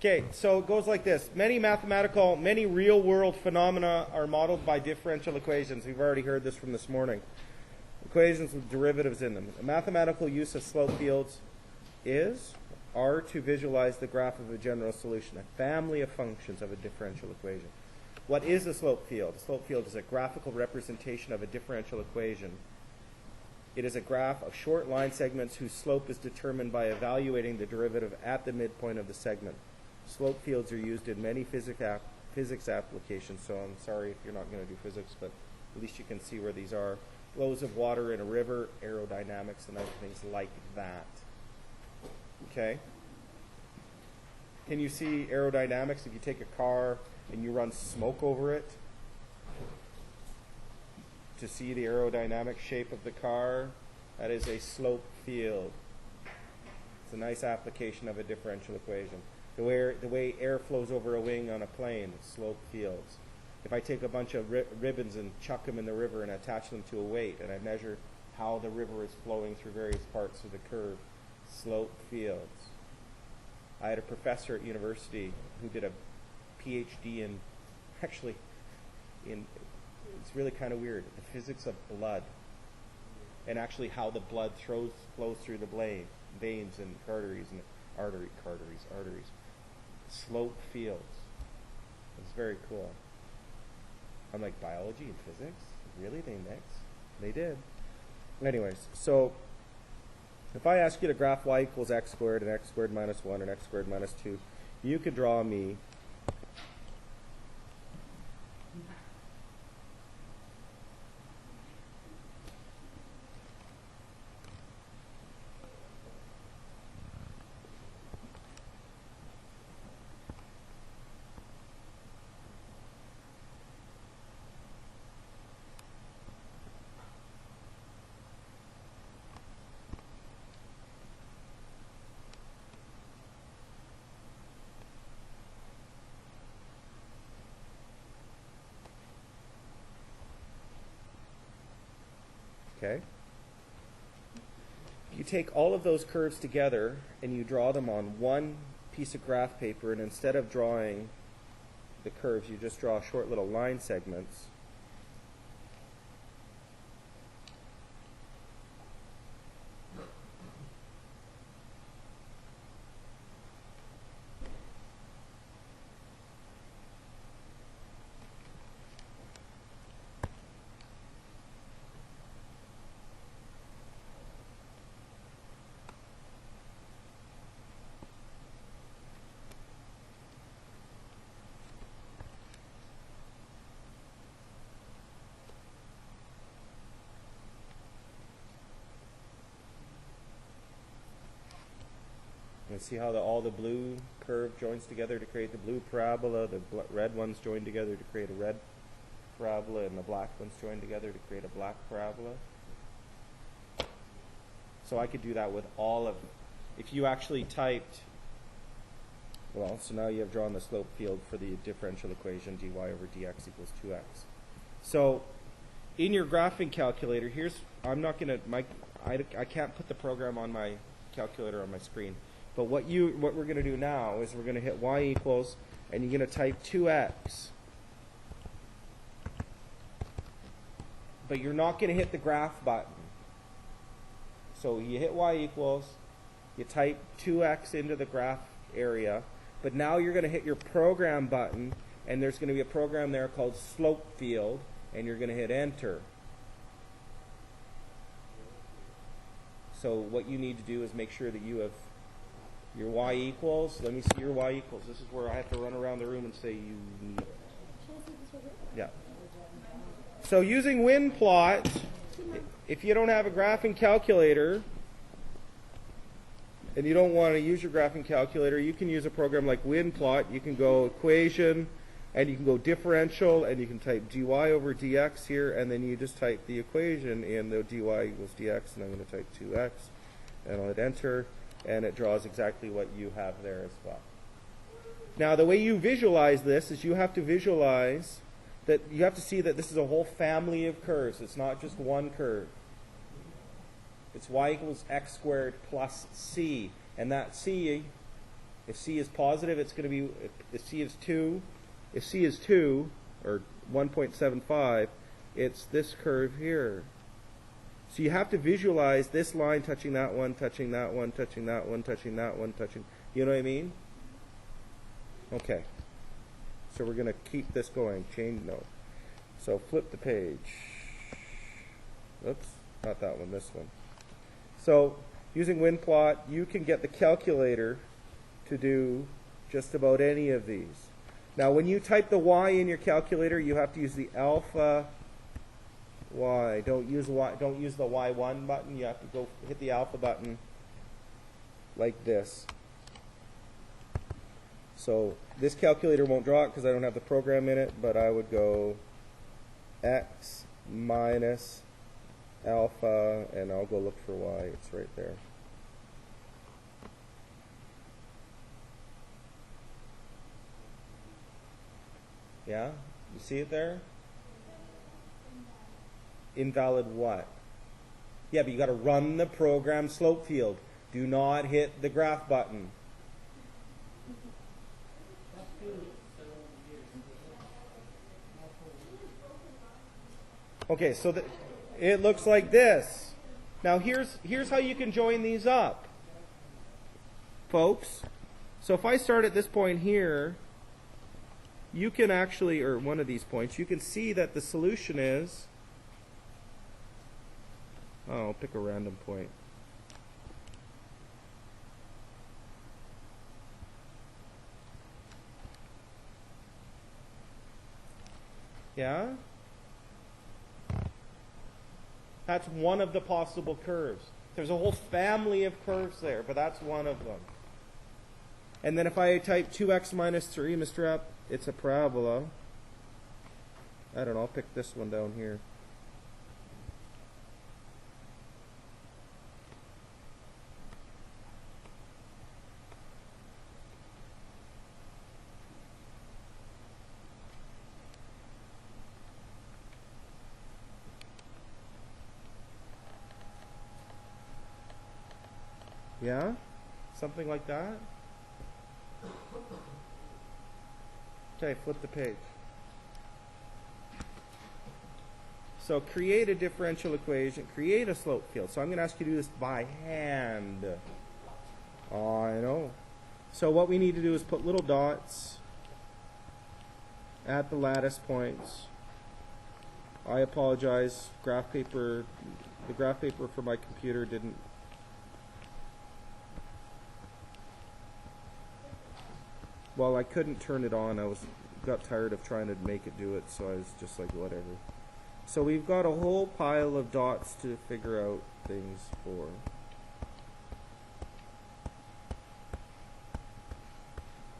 Okay, so it goes like this. Many real-world phenomena are modeled by differential equations. We've already heard this from this morning. Equations with derivatives in them. The mathematical use of slope fields are to visualize the graph of a general solution, a family of functions of a differential equation. What is a slope field? A slope field is a graphical representation of a differential equation. It is a graph of short line segments whose slope is determined by evaluating the derivative at the midpoint of the segment. Slope fields are used in many physics applications, so I'm sorry if you're not going to do physics, but at least you can see where these are. Flows of water in a river, aerodynamics, and other things like that. Okay? Can you see aerodynamics if you take a car and you run smoke over it? To see the aerodynamic shape of the car, that is a slope field. It's a nice application of a differential equation. The way air flows over a wing on a plane, slope fields. If I take a bunch of ribbons and chuck them in the river and attach them to a weight, and I measure how the river is flowing through various parts of the curve, slope fields. I had a professor at university who did a PhD in, it's really kind of weird, the physics of blood, and actually how the blood flows through the veins and arteries and arteries. Slope fields. It's very cool. I'm like, biology and physics? Really? They mix? They did. Anyways, so if I ask you to graph y equals x squared and x squared minus 1 and x squared minus 2, you could draw me okay? You take all of those curves together and you draw them on one piece of graph paper, and instead of drawing the curves, you just draw short little line segments. And see how all the blue curve joins together to create the blue parabola, the red ones join together to create a red parabola, and the black ones join together to create a black parabola. So I could do that with all of them. If you actually typed, well, so now you have drawn the slope field for the differential equation dy over dx equals 2x. So in your graphing calculator, I can't put the program on my calculator on my screen. But what we're going to do now is we're going to hit y equals, and you're going to type 2x. But you're not going to hit the graph button. So you hit y equals, you type 2x into the graph area, but now you're going to hit your program button, and there's going to be a program there called slope field, and you're going to hit enter. So what you need to do is make sure that you have your y equals. Let me see your y equals. This is where I have to run around the room and say you need it. Yeah. So using WinPlot, if you don't have a graphing calculator and you don't want to use your graphing calculator, you can use a program like WinPlot. You can go equation, and you can go differential, and you can type dy over dx here, and then you just type the equation in the dy equals dx, and I'm going to type 2x, and I'll hit enter, and it draws exactly what you have there as well. Now, the way you visualize this is you have to visualize that you have to see that this is a whole family of curves. It's not just one curve. It's y equals x squared plus c. And that c If C is positive, it's going to be, if C is 2, if C is 2, or 1.75, it's this curve here. So you have to visualize this line touching that one, touching that one, touching that one, touching that one, touching, you know what I mean? Okay. So we're going to keep this going. Change, no. So flip the page. Oops, not that one, this one. So using WinPlot, you can get the calculator to do just about any of these. Now when you type the Y in your calculator, you have to use the alpha Y. Don't use the Y1 button. You have to go hit the alpha button like this. So this calculator won't draw it because I don't have the program in it, but I would go X minus alpha, and I'll go look for Y. It's right there. Yeah? You see it there? Invalid what? Yeah, but you got to run the program slope field. Do not hit the graph button. Okay, so it looks like this. Now here's how you can join these up, folks. So if I start at this point here, you can actually, or one of these points, you can see that the solution is, oh, I'll pick a random point. Yeah? That's one of the possible curves. There's a whole family of curves there, but that's one of them. And then if I type 2x minus 3, Mr. App, it's a parabola. I don't know, I'll pick this one down here. Yeah? Something like that? Okay, flip the page. So create a differential equation, create a slope field. So I'm going to ask you to do this by hand. Oh, I know. So what we need to do is put little dots at the lattice points. I apologize, the graph paper for my computer didn't. Well, I couldn't turn it on. Got tired of trying to make it do it, so I was just like, whatever. So we've got a whole pile of dots to figure out things for.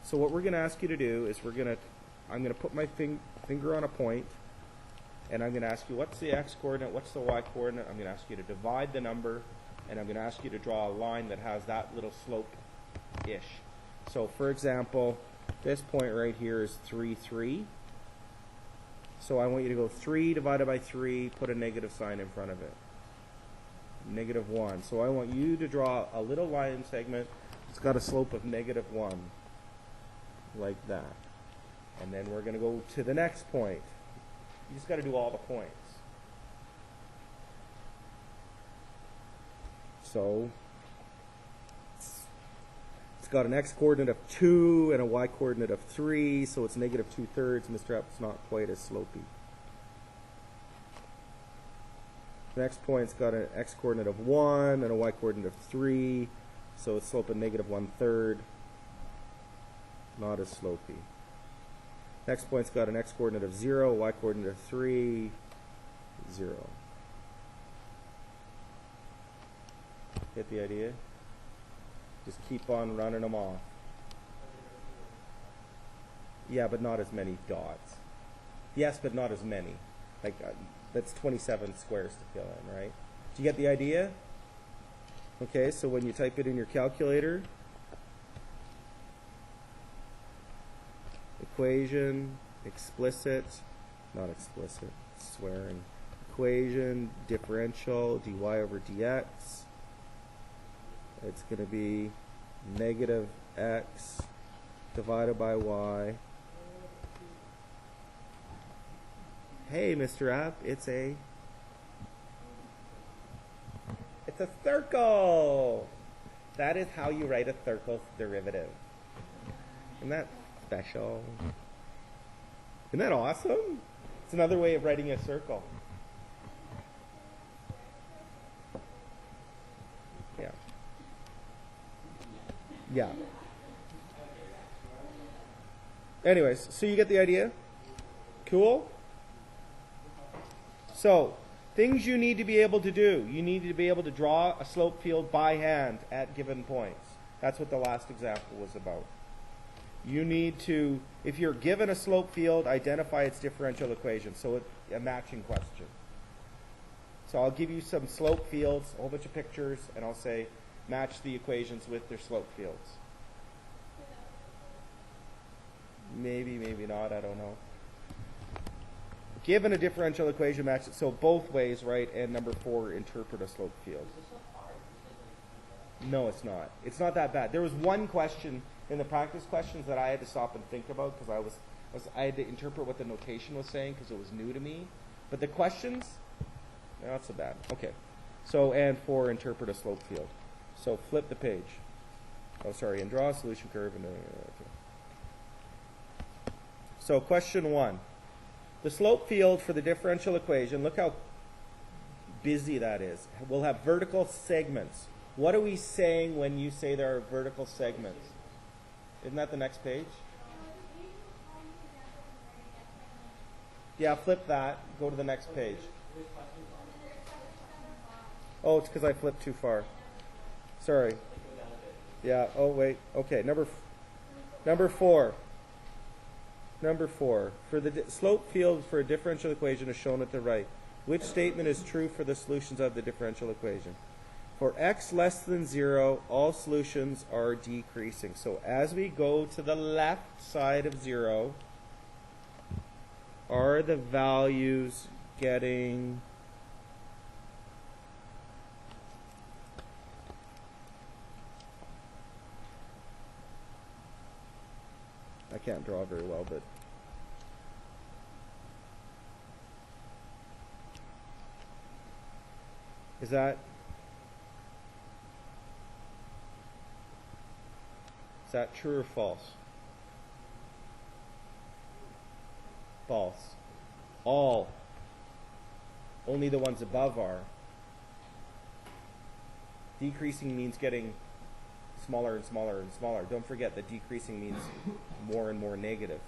So what we're going to ask you to do is I'm going to put my finger on a point, and I'm going to ask you what's the x coordinate, what's the y coordinate. I'm going to ask you to divide the number, and I'm going to ask you to draw a line that has that little slope-ish. So for example, this point right here is 3, 3. So I want you to go 3 divided by 3, put a negative sign in front of it. Negative 1. So I want you to draw a little line segment. It's got a slope of negative 1. Like that. And then we're going to go to the next point. You just got to do all the points. So it's got an x-coordinate of 2 and a y-coordinate of 3, so it's negative 2/3. Mr. App's not quite as slopey. The next point's got an x-coordinate of 1 and a y-coordinate of 3, so it's slope of negative 1/3. Not as slopey. Next point's got an x-coordinate of 0, a y-coordinate of 3, 0. Get the idea? Just keep on running them off. Yeah, but not as many dots. Yes, but not as many. Like, that's 27 squares to fill in, right? Do you get the idea? Okay, so when you type it in your calculator, equation, explicit, not explicit, swearing, equation, differential, dy over dx, it's going to be negative x divided by y. Hey, Mr. App, it's a circle. That is how you write a circle's derivative. Isn't that special? Isn't that awesome? It's another way of writing a circle. Yeah. Yeah. Anyways, so you get the idea? Cool? So, things you need to be able to do. You need to be able to draw a slope field by hand at given points. That's what the last example was about. You need to, if you're given a slope field, identify its differential equation. So a matching question. So I'll give you some slope fields, a whole bunch of pictures, and I'll say match the equations with their slope fields. Maybe, maybe not, I don't know. Given a differential equation, match it. So both ways, right? And number 4, interpret a slope field. No, it's not. It's not that bad. There was one question in the practice questions that I had to stop and think about because I had to interpret what the notation was saying because it was new to me. But the questions, they're not so bad. Okay. So, and 4, interpret a slope field. So flip the page. Oh, sorry, and draw a solution curve. And, okay. So question 1. The slope field for the differential equation, look how busy that is. We'll have vertical segments. What are we saying when you say there are vertical segments? Isn't that the next page? Yeah, flip that. Go to the next page. Oh, it's because I flipped too far. Sorry. Yeah, oh wait. Okay, number 4. Number 4. For the slope field for a differential equation is shown at the right. Which statement is true for the solutions of the differential equation? For x less than 0, all solutions are decreasing. So as we go to the left side of 0, are the values getting I can't draw very well, but is that true or false? False. All. Only the ones above are. Decreasing means getting smaller and smaller and smaller. Don't forget that decreasing means more and more negative.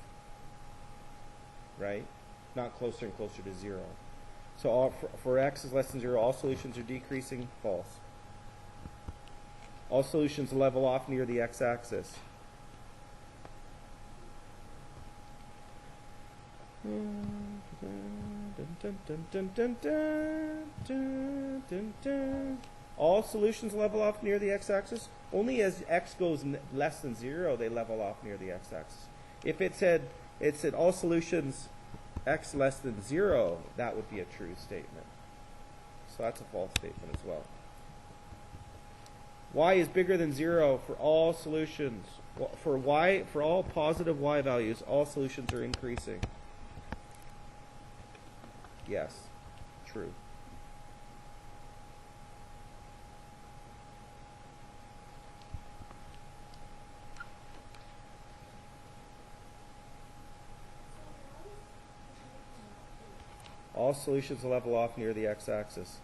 Right? Not closer and closer to 0. So for x is less than 0, all solutions are decreasing. False. All solutions level off near the x-axis. All solutions level off near the x-axis. Only as x goes less than 0, they level off near the x-axis. If it said all solutions x less than 0, that would be a true statement. So that's a false statement as well. Y is bigger than 0 for all solutions. For all positive y values, all solutions are increasing. Yes, true. All solutions level off near the x-axis.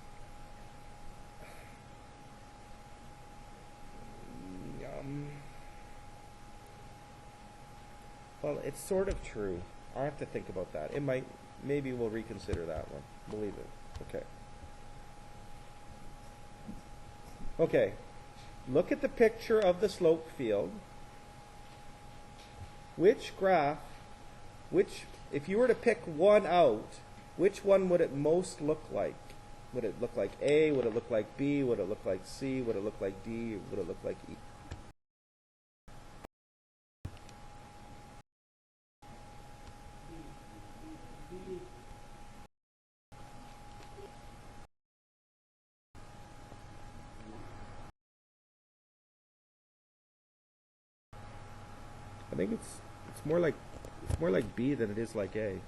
Well, it's sort of true. I have to think about that. It might, maybe we'll reconsider that one. We'll leave it. Okay. Okay. Look at the picture of the slope field. Which graph, if you were to pick one out, which one would it most look like? Would it look like A? Would it look like B? Would it look like C? Would it look like D? Would it look like E? I think it's more like B than it is like A.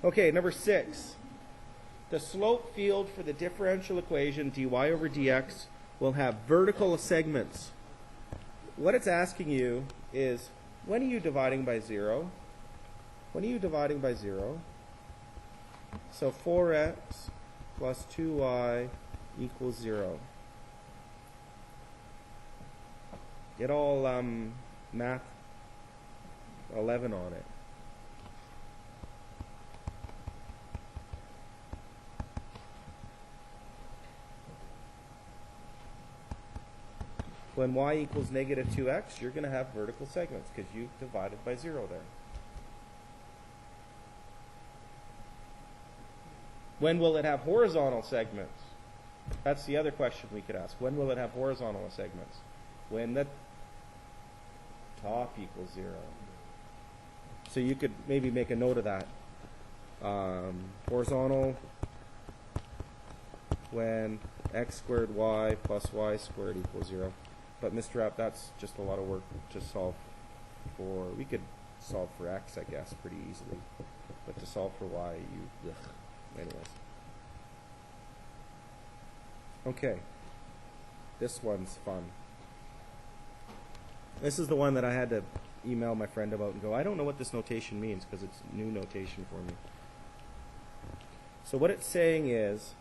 Okay, number 6. The slope field for the differential equation dy over dx will have vertical segments. What it's asking you is, when are you dividing by 0? When are you dividing by 0? So 4x plus 2y equals 0. Get all math 11 on it. When y equals negative 2x, you're going to have vertical segments because you divided by 0 there. When will it have horizontal segments? That's the other question we could ask. When will it have horizontal segments? When the top equals 0. So you could maybe make a note of that. Horizontal when x squared y plus y squared equals 0. But Mr. Rapp, that's just a lot of work to solve for. We could solve for x, I guess, pretty easily. But to solve for y, anyways. Okay. This one's fun. This is the one that I had to email my friend about and go, I don't know what this notation means because it's new notation for me. So what it's saying is,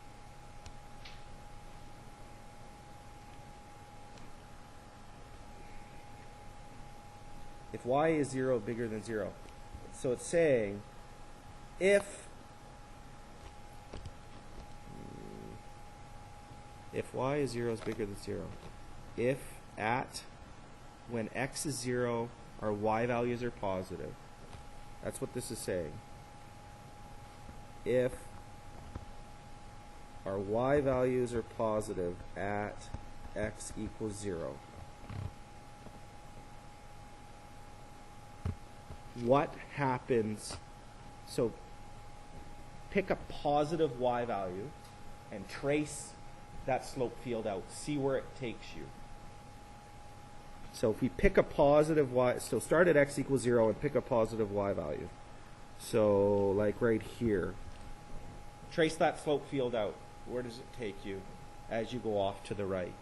if y is 0 bigger than 0. So it's saying if y is 0 is bigger than 0, if when x is 0 our y values are positive, that's what this is saying. If our y values are positive at x equals 0, what happens? So pick a positive y value and trace that slope field out. See where it takes you. So if we pick a positive y, so start at x equals 0 and pick a positive y value. So like right here. Trace that slope field out. Where does it take you as you go off to the right?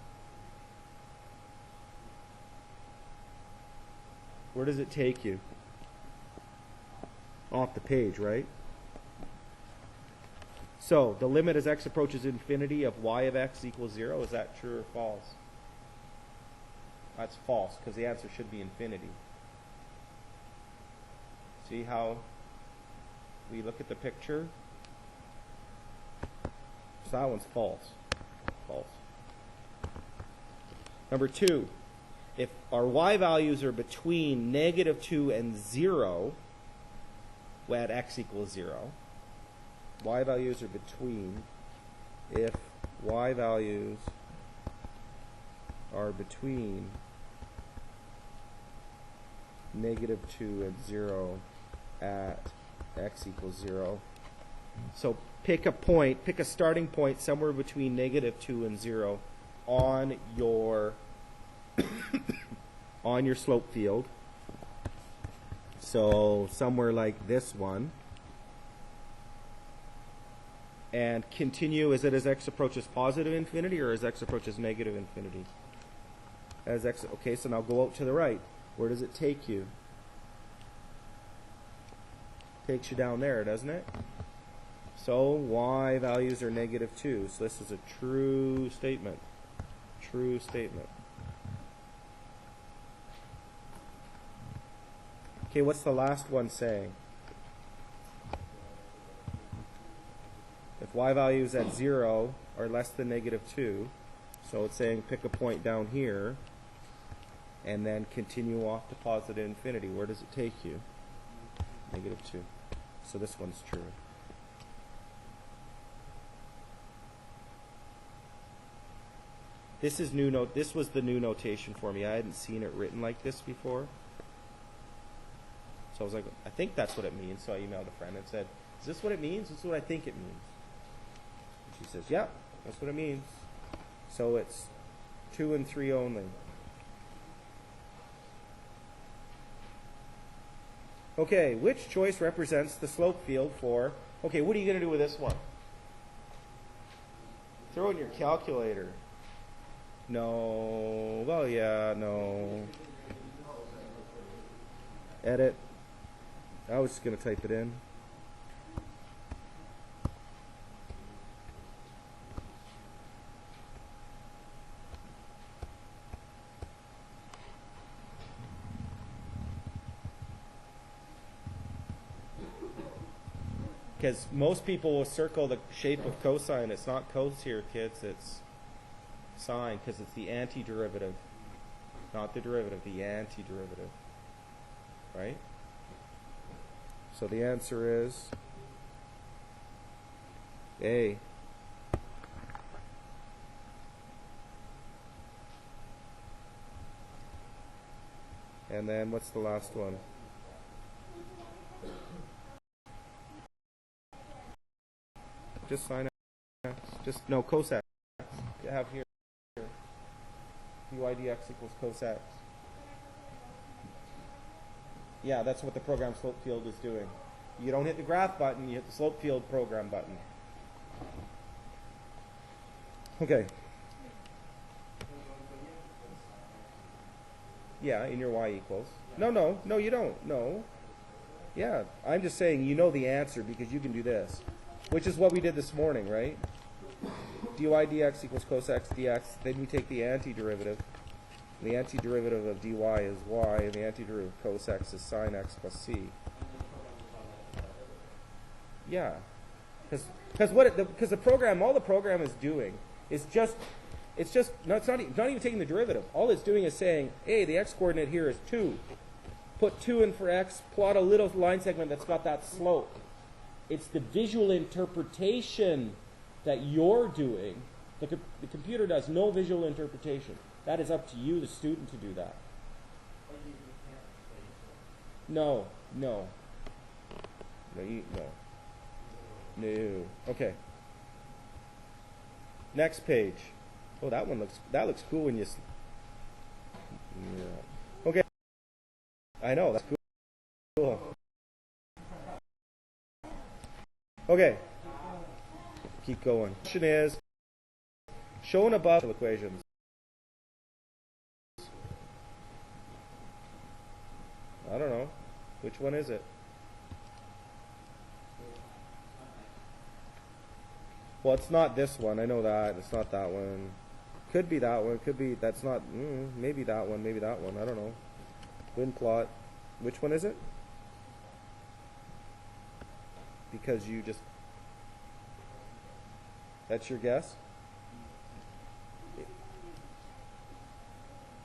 Where does it take you? Off the page, right? So the limit as x approaches infinity of y of x equals 0, is that true or false? That's false, because the answer should be infinity. See how we look at the picture? So that one's false. False. Number 2, if our y values are between negative 2 and 0, at x equals 0, y values are between, if y values are between negative 2 and 0 at x equals 0. So pick a point, pick a starting point somewhere between negative 2 and 0 on your on your slope field. So somewhere like this one. And continue, is it as x approaches positive infinity or as x approaches negative infinity? As x, okay, so now go out to the right. Where does it take you? Takes you down there, doesn't it? So y values are negative 2. So this is a true statement. True statement. Okay, what's the last one saying? If y values at 0 are less than negative 2, so it's saying pick a point down here and then continue off to positive infinity. Where does it take you? Negative 2. So this one's true. This is new note. This was the new notation for me. I hadn't seen it written like this before. So I was like, I think that's what it means. So I emailed a friend and said, is this what it means? This is what I think it means. And she says, yep, that's what it means. So it's 2 and 3 only. Okay, which choice represents the slope field for... Okay, what are you going to do with this one? Throw in your calculator. No. Well, yeah, no. Edit. I was just going to type it in. Because most people will circle the shape of cosine. It's not cos here, kids. It's sine, because it's the antiderivative. Not the derivative, the antiderivative. Right? So the answer is A. And then what's the last one? Just sine x. Just, no, cos x. You have here. dy dx equals cos x. Yeah, that's what the program slope field is doing. You don't hit the graph button, you hit the slope field program button. Okay. Yeah, in your y equals. No, you don't. No. Yeah, I'm just saying you know the answer because you can do this, which is what we did this morning, right? dy dx equals cos x dx. Then we take the antiderivative. The antiderivative of dy is y, and the antiderivative of cos x is sine x plus c. Yeah, because the program, all the program is doing is just, it's not even taking the derivative. All it's doing is saying, hey, the x coordinate here is 2. Put 2 in for x, plot a little line segment that's got that slope. It's the visual interpretation that you're doing. The computer does no visual interpretation. That is up to you, the student, to do that. No. Okay. Next page. Oh, that looks cool when you. Yeah. Okay. I know, that's cool. Okay. Keep going. Question is, shown above equations. I don't know. Which one is it? Well, it's not this one. I know that. It's not that one. Could be that one. Could be, that's not, maybe that one. Maybe that one. I don't know. Wind plot. Which one is it? Because you just, that's your guess?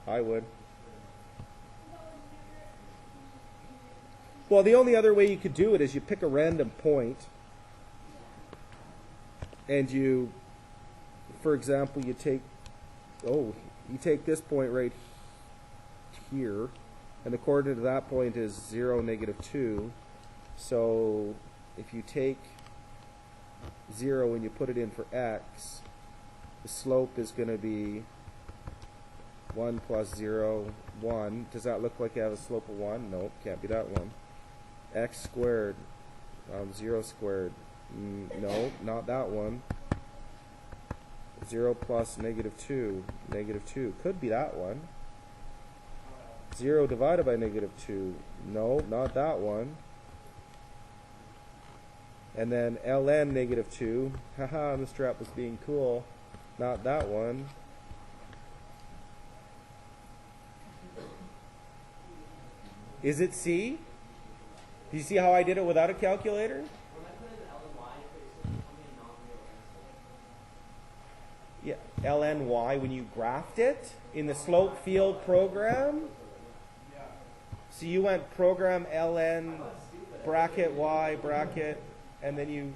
I would. Well, the only other way you could do it is you pick a random point and you, for example, you take this point right here, and the coordinate of that point is 0, -2. So if you take 0 and you put it in for x, the slope is going to be 1 plus 0, 1. Does that look like you have a slope of 1? Nope, can't be that one. X squared, 0 squared. No, not that one. 0 plus -2, -2. Could be that one. 0 divided by -2. No, not that one. And then ln -2. Haha, Mr. App was being cool. Not that one. Is it C? Do you see how I did it without a calculator? Yeah, lny when you graphed it in the slope field program. So you went program ln bracket y bracket, and then you,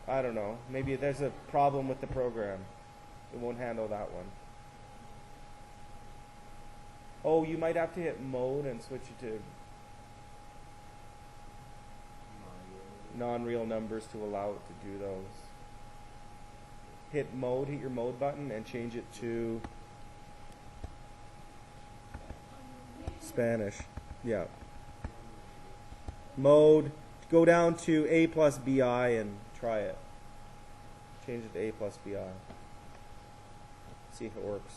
I don't know, maybe there's a problem with the program. It won't handle that one. Oh, you might have to hit mode and switch it to non-real numbers to allow it to do those. hit your mode button and change it to Spanish. Yeah. Mode, go down to A plus BI and try it. Change it to A plus BI. See if it works.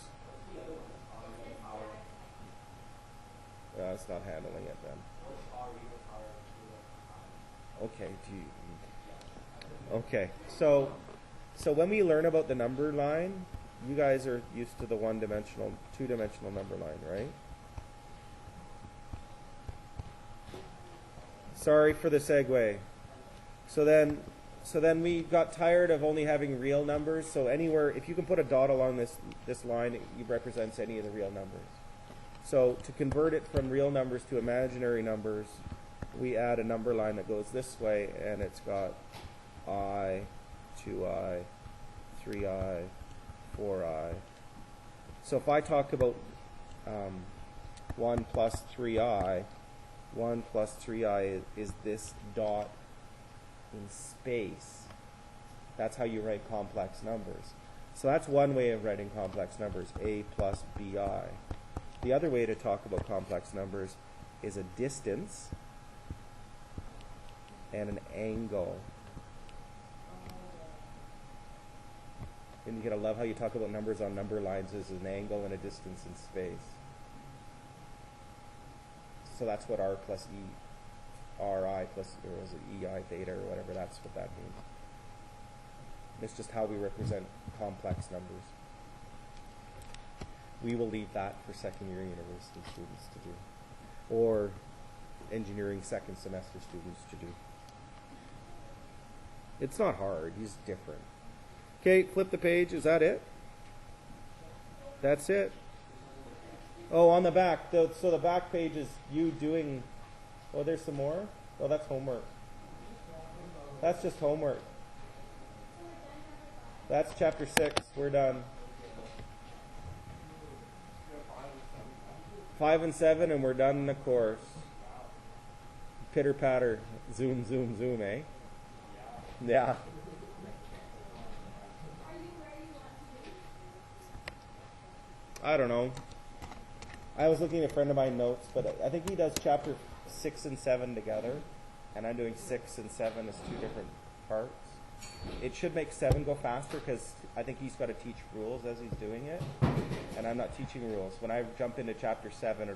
It's not handling it then. Okay. Okay. So when we learn about the number line, you guys are used to the two-dimensional number line, right? Sorry for the segue. So then we got tired of only having real numbers. So anywhere, if you can put a dot along this line, it represents any of the real numbers. So to convert it from real numbers to imaginary numbers, we add a number line that goes this way, and it's got I, 2I, 3I, 4I. So if I talk about 1 plus 3I, 1 plus 3I is this dot in space. That's how you write complex numbers. So that's one way of writing complex numbers, A plus BI. The other way to talk about complex numbers is a distance and an angle. And you're going to love how you talk about numbers on number lines as an angle and a distance in space. So that's what R plus E, RI plus, or is it EI theta or whatever, that's what that means. It's just how we represent complex numbers. We will leave that for second-year university students to do, or engineering second semester students to do. It's not hard, he's different. Okay, flip the page, is that it? That's it. Oh, on the back, so the back page is you doing, oh, there's some more? Oh, that's homework. That's just homework. That's chapter 6, we're done. 5 and 7, and we're done in the course. Pitter patter, zoom, zoom, zoom, eh? Yeah. I don't know. I was looking at a friend of mine notes, but I think he does chapter 6 and 7 together, and I'm doing 6 and 7 as two different parts. It should make 7 go faster because I think he's got to teach rules as he's doing it, and I'm not teaching rules. When I jump into chapter 7,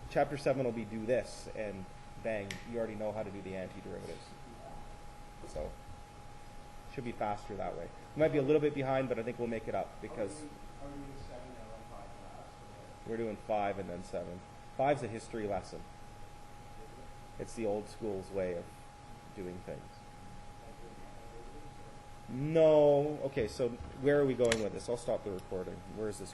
chapter 7 will be do this, and bang, you already know how to do the antiderivatives. So it should be faster that way. We might be a little bit behind, but I think we'll make it up because we're doing 5 and then 7. 5's a history lesson. It's the old school's way of doing things. No. Okay, so where are we going with this? I'll stop the recording. Where is this